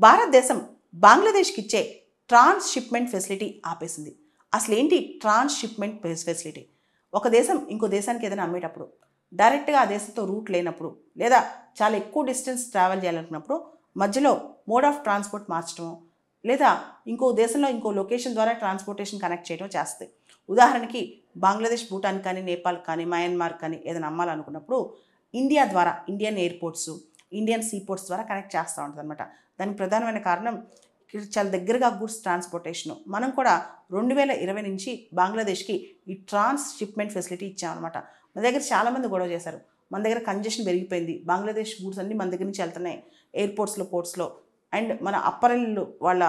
భారతదేశం బంగ్లాదేశ్కి ఇచ్చే transshipment facility ఆపేసింది. అసలేంటి ట్రాన్స్‌షిప్‌మెంట్ ఫెసిలిటీ? ఒక దేశం ఇంకో దేశానికి ఏదైనా అమ్మేటప్పుడు డైరెక్ట్గా ఆ దేశంతో రూట్ లేనప్పుడు లేదా చాలా ఎక్కువ డిస్టెన్స్ ట్రావెల్ చేయాలనుకున్నప్పుడు మధ్యలో మోడ్ ఆఫ్ ట్రాన్స్పోర్ట్ మార్చడం లేదా ఇంకో దేశంలో ఇంకో లొకేషన్ ద్వారా ట్రాన్స్పోర్టేషన్ కనెక్ట్ చేయడం చేస్తాయి. ఉదాహరణకి బంగ్లాదేశ్, భూటాన్ కానీ, నేపాల్ కానీ, మయన్మార్ కానీ ఏదైనా అమ్మాలనుకున్నప్పుడు ఇండియా ద్వారా ఇండియన్ ఎయిర్పోర్ట్స్, ఇండియన్ సీపోర్ట్స్ ద్వారా కనెక్ట్ చేస్తూ ఉంటుంది అనమాట. దానికి ప్రధానమైన కారణం చాలా దగ్గరగా గూడ్స్ ట్రాన్స్పోర్టేషను. మనం కూడా 2020 నుంచి బంగ్లాదేశ్కి ఈ ట్రాన్స్‌షిప్‌మెంట్ ఫెసిలిటీ ఇచ్చామన్నమాట. మన దగ్గర చాలామంది గొడవ చేశారు. మన దగ్గర కంజెషన్ పెరిగిపోయింది, బంగ్లాదేశ్ గూడ్స్ అన్నీ మన దగ్గర నుంచి వెళ్తున్నాయి ఎయిర్పోర్ట్స్లో, పోర్ట్స్లో. అండ్ మన అప్పరెల్ వాళ్ళ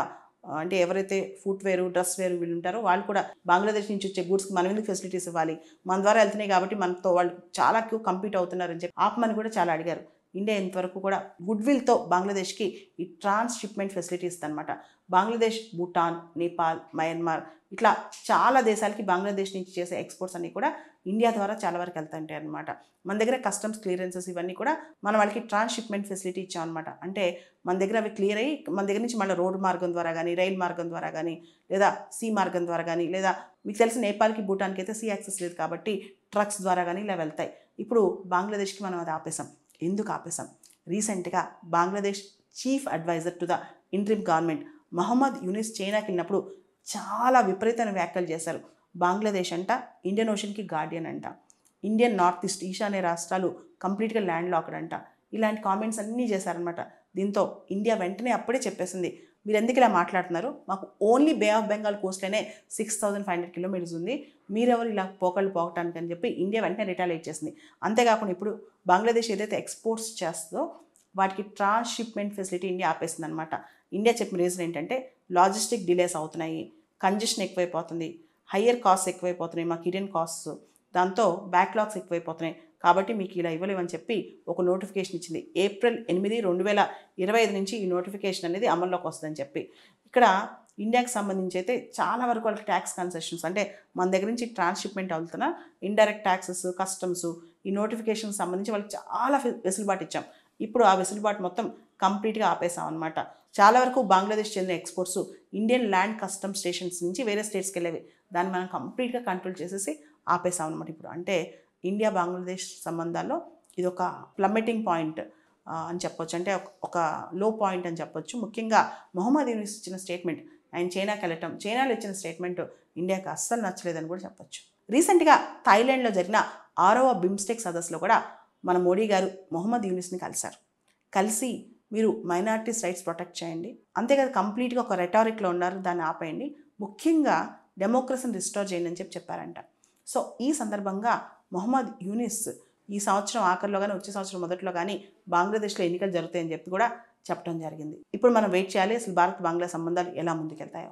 అంటే ఎవరైతే ఫుట్వేర్, డ్రెస్ వేర్ వీళ్ళు ఉంటారో వాళ్ళు కూడా బంగ్లాదేశ్ నుంచి వచ్చే గూడ్స్కి మనం ఎందుకు ఫెసిలిటీస్ ఇవ్వాలి, మన ద్వారా వెళ్తున్నాయి కాబట్టి మనతో వాళ్ళు చాలా ఎక్కువ కంపీట్ అవుతున్నారని చెప్పి ఆపమని కూడా చాలా అడిగారు. ఇండియా ఇంతవరకు కూడా గుడ్ విల్తో బంగ్లాదేశ్కి ఈ ట్రాన్స్‌షిప్‌మెంట్ ఫెసిలిటీ ఇస్తుందన్నమాట. బంగ్లాదేశ్, భూటాన్, నేపాల్, మయన్మార్ ఇట్లా చాలా దేశాలకి బంగ్లాదేశ్ నుంచి చేసే ఎక్స్పోర్ట్స్ అన్నీ కూడా ఇండియా ద్వారా చాలా వరకు వెళ్తుంటాయి అనమాట. మన దగ్గర కస్టమ్స్ క్లియరెన్సెస్ ఇవన్నీ కూడా మనం వాళ్ళకి ట్రాన్స్‌షిప్‌మెంట్ ఫెసిలిటీ ఇచ్చామన్నమాట. అంటే మన దగ్గర అవి క్లియర్ అయ్యి మన దగ్గర నుంచి మళ్ళీ రోడ్డు మార్గం ద్వారా కానీ, రైలు మార్గం ద్వారా కానీ, లేదా సీ మార్గం ద్వారా కానీ, లేదా మీకు తెలిసి నేపాల్కి, భూటాన్కి అయితే సీ యాక్సెస్ లేదు కాబట్టి ట్రక్స్ ద్వారా కానీ ఇలా వెళ్తాయి. ఇప్పుడు బంగ్లాదేశ్కి మనం అది ఆపేసాం. ఎందుకు ఆపేసాం? రీసెంట్గా Bangladesh chief adviser to the interim government Muhammad Yunus చైనాకి వెళ్ళినప్పుడు చాలా విపరీతమైన వ్యాఖ్యలు చేశారు. బంగ్లాదేశ్ అంట ఇండియన్ ఓషన్కి గార్డియన్ అంట, ఇండియన్ నార్త్ ఈస్ట్ ఈశాన్య రాష్ట్రాలు కంప్లీట్గా ల్యాండ్ లాక్డ్ అంట, ఇలాంటి కామెంట్స్ అన్నీ చేశారనమాట. దీంతో ఇండియా వెంటనే అప్పుడే చెప్పేసింది, మీరు ఎందుకు ఇలా మాట్లాడుతున్నారు, మాకు ఓన్లీ బే ఆఫ్ బెంగాల్ కోస్ట్లోనే 6500 కిలోమీటర్స్ ఉంది, మీరెవరు ఇలా పోకళ్ళు పోగటానికి అని చెప్పి ఇండియా వెంటనే రిటాలియేట్ చేసింది. అంతేకాకుండా ఇప్పుడు బంగ్లాదేశ్ ఏదైతే ఎక్స్పోర్ట్స్ చేస్తుందో వాటికి ట్రాన్స్‌షిప్‌మెంట్ ఫెసిలిటీ ఇండియా ఆపేస్తుంది అనమాట. ఇండియా చెప్పిన రీజన్ ఏంటంటే లాజిస్టిక్ డిలేస్ అవుతున్నాయి, కంజెషన్ ఎక్కువైపోతుంది, హయ్యర్ కాస్ట్స్ ఎక్కువైపోతున్నాయి, మాకు హిడెన్ కాస్ట్స్, దాంతో బ్యాక్లాగ్స్ ఎక్కువైపోతున్నాయి, కాబట్టి మీకు ఇలా ఇవ్వలేమని చెప్పి ఒక నోటిఫికేషన్ ఇచ్చింది. ఏప్రిల్ 8, 2025 నుంచి ఈ నోటిఫికేషన్ అనేది అమల్లోకి వస్తుందని చెప్పి. ఇక్కడ ఇండియాకి సంబంధించి అయితే చాలా వరకు వాళ్ళకి ట్యాక్స్ కన్సెషన్స్ అంటే మన దగ్గర నుంచి ట్రాన్స్‌షిప్‌మెంట్ అవుతున్న ఇండైరెక్ట్ ట్యాక్సెస్, కస్టమ్స్ ఈ నోటిఫికేషన్కి సంబంధించి వాళ్ళకి చాలా వెసులుబాటు ఇచ్చాం. ఇప్పుడు ఆ వెసులుబాటు మొత్తం కంప్లీట్గా ఆపేసాం అనమాట. చాలా వరకు బంగ్లాదేశ్ చెందిన exports Indian land custom stations నుంచి వేరే స్టేట్స్కి వెళ్ళేవి, దాన్ని మనం కంప్లీట్గా కంట్రోల్ చేసేసి ఆపేసాం అనమాట. ఇప్పుడు అంటే ఇండియా బంగ్లాదేశ్ సంబంధాల్లో ఇది ఒక ప్లమ్మెటింగ్ పాయింట్ అని చెప్పొచ్చు, అంటే ఒక లో పాయింట్ అని చెప్పొచ్చు. ముఖ్యంగా మొహమ్మద్ యూనిస్ ఇచ్చిన స్టేట్మెంట్, ఆయన చైనాకి వెళ్ళటం, చైనాలో ఇచ్చిన స్టేట్మెంట్ ఇండియాకి అస్సలు నచ్చలేదని కూడా చెప్పొచ్చు. రీసెంట్గా థాయిలాండ్లో జరిగిన 6వ బిమ్స్టెక్ సదస్సులో కూడా మన మోడీ గారు మొహమ్మద్ యూనిస్ని కలిశారు. కలిసి మీరు మైనారిటీస్ రైట్స్ ప్రొటెక్ట్ చేయండి, అంతేకాదు కంప్లీట్గా ఒక రెటారిక్లో ఉన్నారు, దాన్ని ఆపేయండి, ముఖ్యంగా డెమోక్రసీని రిస్టోర్ చేయండి అని చెప్పారంట. సో ఈ సందర్భంగా మొహమ్మద్ యూనిస్ ఈ సంవత్సరం ఆఖరిలో కానీ వచ్చే సంవత్సరం మొదట్లో కానీ బంగ్లాదేశ్లో ఎన్నికలు జరుగుతాయని చెప్పి కూడా చెప్పడం జరిగింది. ఇప్పుడు మనం వెయిట్ చేయాలి అసలు భారత్ బంగ్లా సంబంధాలు ఎలా ముందుకెళ్తాయో.